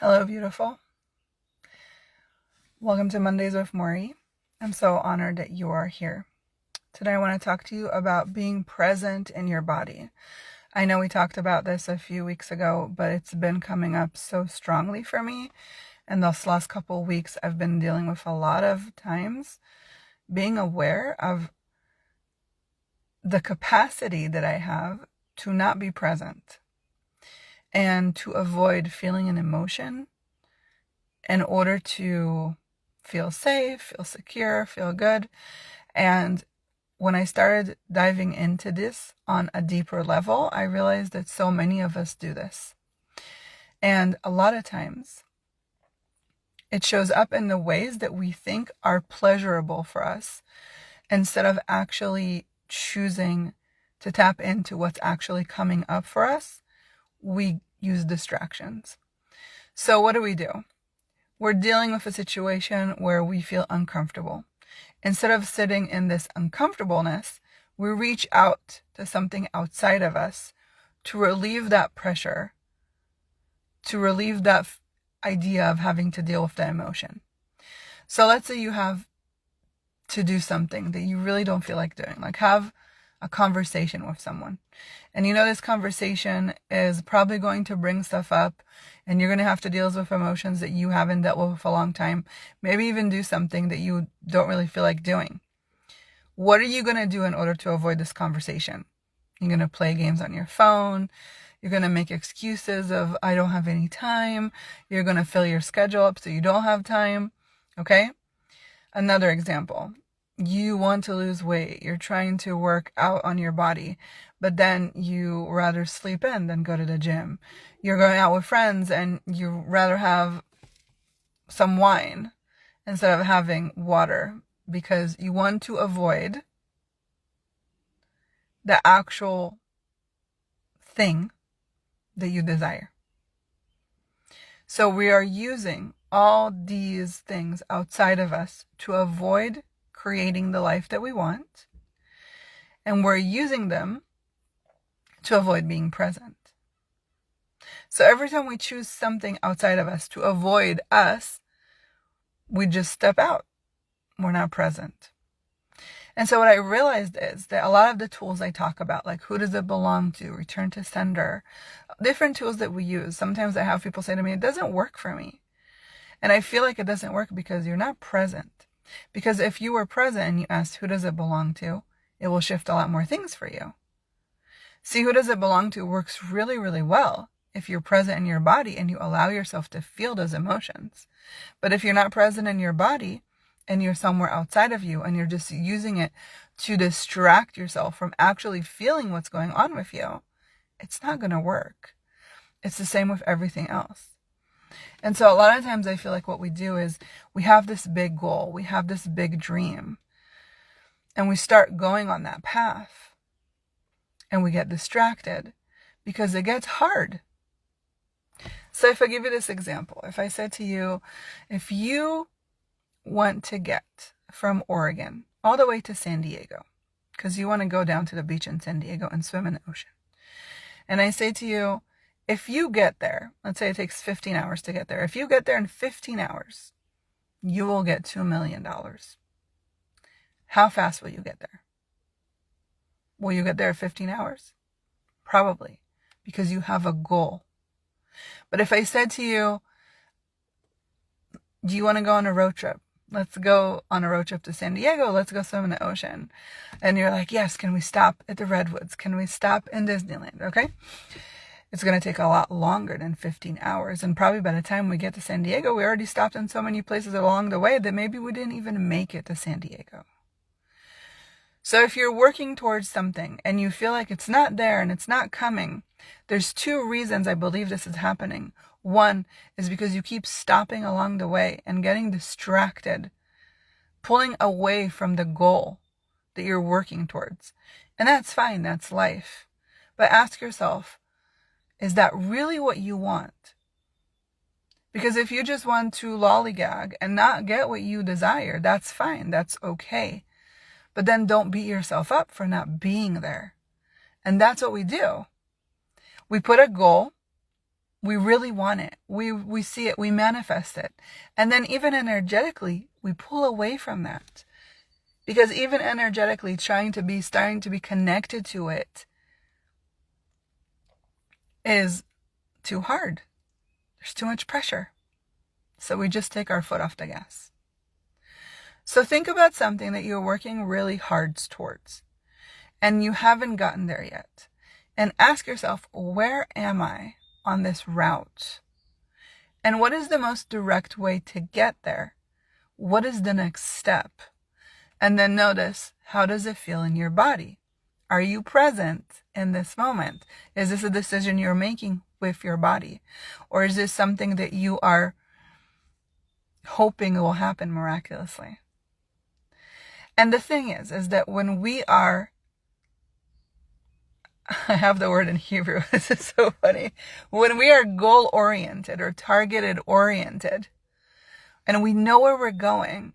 Hello, beautiful. Welcome to Mondays with Mori. I'm so honored that you are here. Today I want to talk to you about being present in your body. I know we talked about this a few weeks ago, but it's been coming up so strongly for me. And those last couple of weeks I've been dealing with a lot of times being aware of the capacity that I have to not be present and to avoid feeling an emotion in order to feel safe, feel secure, feel good. And when I started diving into this on a deeper level, I realized that so many of us do this. And a lot of times it shows up in the ways that we think are pleasurable for us instead of actually choosing to tap into what's actually coming up for us. We use distractions. So what do? We're dealing with a situation where we feel uncomfortable. Instead of sitting in this uncomfortableness, we reach out to something outside of us to relieve that pressure, to relieve that idea of having to deal with the emotion. So let's say you have to do something that you really don't feel like doing, like have a conversation with someone. And you know this conversation is probably going to bring stuff up and you're going to have to deal with emotions that you haven't dealt with for a long time. Maybe even do something that you don't really feel like doing. What are you going to do in order to avoid this conversation? You're going to play games on your phone. You're going to make excuses of, I don't have any time. You're going to fill your schedule up so you don't have time. Okay? Another example. You want to lose weight. You're trying to work out on your body, but then you rather sleep in than go to the gym. You're going out with friends and you rather have some wine instead of having water because you want to avoid the actual thing that you desire. So we are using all these things outside of us to avoid creating the life that we want, and we're using them to avoid being present. So every time we choose something outside of us to avoid us, we just step out. We're not present. And so what I realized is that a lot of the tools I talk about, like who does it belong to, return to sender, different tools that we use. Sometimes I have people say to me, it doesn't work for me. And I feel like it doesn't work because you're not present. Because if you were present and you asked who does it belong to, it will shift a lot more things for you. See, who does it belong to works really, really well if you're present in your body and you allow yourself to feel those emotions. But if you're not present in your body and you're somewhere outside of you and you're just using it to distract yourself from actually feeling what's going on with you, it's not going to work. It's the same with everything else. And so a lot of times I feel like what we do is we have this big goal, we have this big dream, and we start going on that path and we get distracted because it gets hard. So if I give you this example, if I said to you, if you want to get from Oregon all the way to San Diego, because you want to go down to the beach in San Diego and swim in the ocean, and I say to you, if you get there, let's say it takes 15 hours to get there. If you get there in 15 hours, you will get $2 million. How fast will you get there? Will you get there in 15 hours? Probably, because you have a goal. But if I said to you, do you want to go on a road trip? Let's go on a road trip to San Diego. Let's go swim in the ocean. And you're like, yes, can we stop at the Redwoods? Can we stop in Disneyland? Okay. It's going to take a lot longer than 15 hours. And probably by the time we get to San Diego, we already stopped in so many places along the way that maybe we didn't even make it to San Diego. So if you're working towards something and you feel like it's not there and it's not coming, there's two reasons I believe this is happening. One is because you keep stopping along the way and getting distracted, pulling away from the goal that you're working towards. And that's fine, that's life. But ask yourself, is that really what you want? Because if you just want to lollygag and not get what you desire, that's fine, that's okay. But then don't beat yourself up for not being there. And that's what we do. We put a goal We really want it. We see it, we manifest it. And then even energetically, we pull away from that. Because even energetically starting to be connected to it is too hard. There's too much pressure. So we just take our foot off the gas. So think about something that you're working really hard towards and you haven't gotten there yet. And ask yourself, where am I on this route? And what is the most direct way to get there? What is the next step? And then notice, how does it feel in your body? Are you present in this moment? Is this a decision you're making with your body? Or is this something that you are hoping will happen miraculously? And the thing is that when we are, I have the word in Hebrew, this is so funny. When we are goal-oriented or targeted-oriented, and we know where we're going,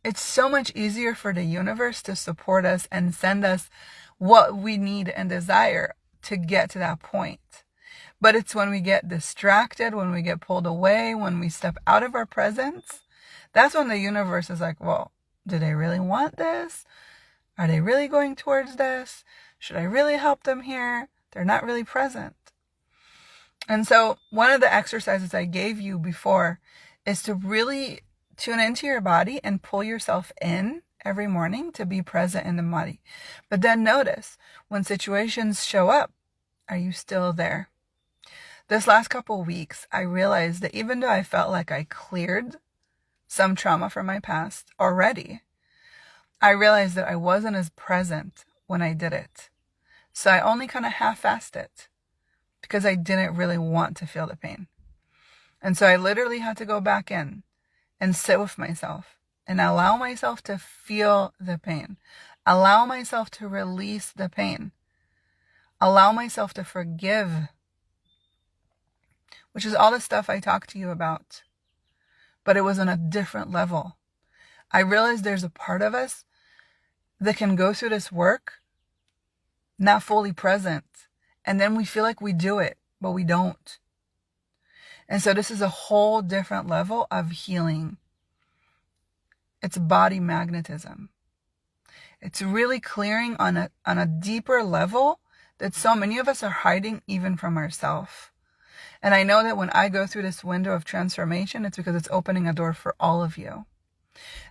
it's so much easier for the universe to support us and send us what we need and desire to get to that point. But it's when we get distracted, when we get pulled away, when we step out of our presence, that's when the universe is like, well, do they really want this? Are they really going towards this? Should I really help them here? They're not really present. And so one of the exercises I gave you before is to really tune into your body and pull yourself in every morning to be present in the body. But then notice, when situations show up, are you still there? This last couple of weeks, I realized that even though I felt like I cleared some trauma from my past already, I realized that I wasn't as present when I did it. So I only kind of half-assed it because I didn't really want to feel the pain. And so I literally had to go back in and sit with myself and allow myself to feel the pain. Allow myself to release the pain. Allow myself to forgive, which is all the stuff I talked to you about. But it was on a different level. I realized there's a part of us that can go through this work not fully present. And then we feel like we do it, but we don't. And so this is a whole different level of healing. It's body magnetism. It's really clearing on a deeper level that so many of us are hiding even from ourselves. And I know that when I go through this window of transformation, it's because it's opening a door for all of you.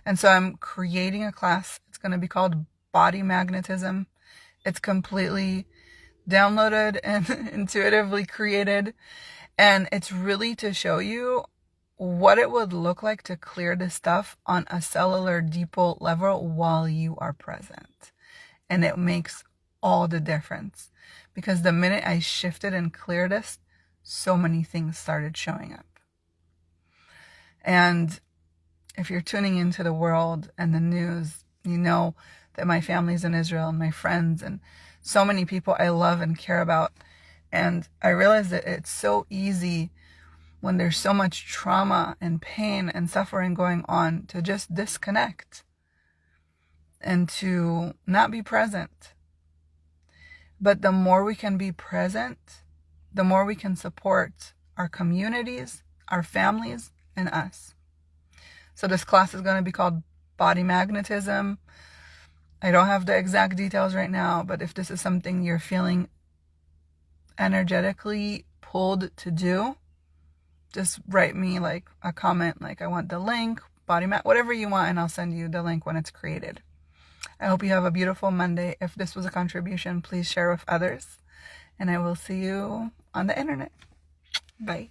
And so I'm creating a class. It's going to be called Body Magnetism. It's completely downloaded and intuitively created. And it's really to show you what it would look like to clear this stuff on a cellular deeper level while you are present. And it makes all the difference. Because the minute I shifted and cleared this, so many things started showing up. And if you're tuning into the world and the news, you know that my family's in Israel and my friends and so many people I love and care about. And I realize that it's so easy when there's so much trauma and pain and suffering going on to just disconnect and to not be present. But the more we can be present, the more we can support our communities, our families, and us. So this class is going to be called Body Magnetism. I don't have the exact details right now, but if this is something you're feeling energetically pulled to do, just write me like a comment, like I want the link, whatever you want, and I'll send you the link when it's created. I hope you have a beautiful Monday. If this was a contribution, please share with others, and I will see you on the internet. Bye.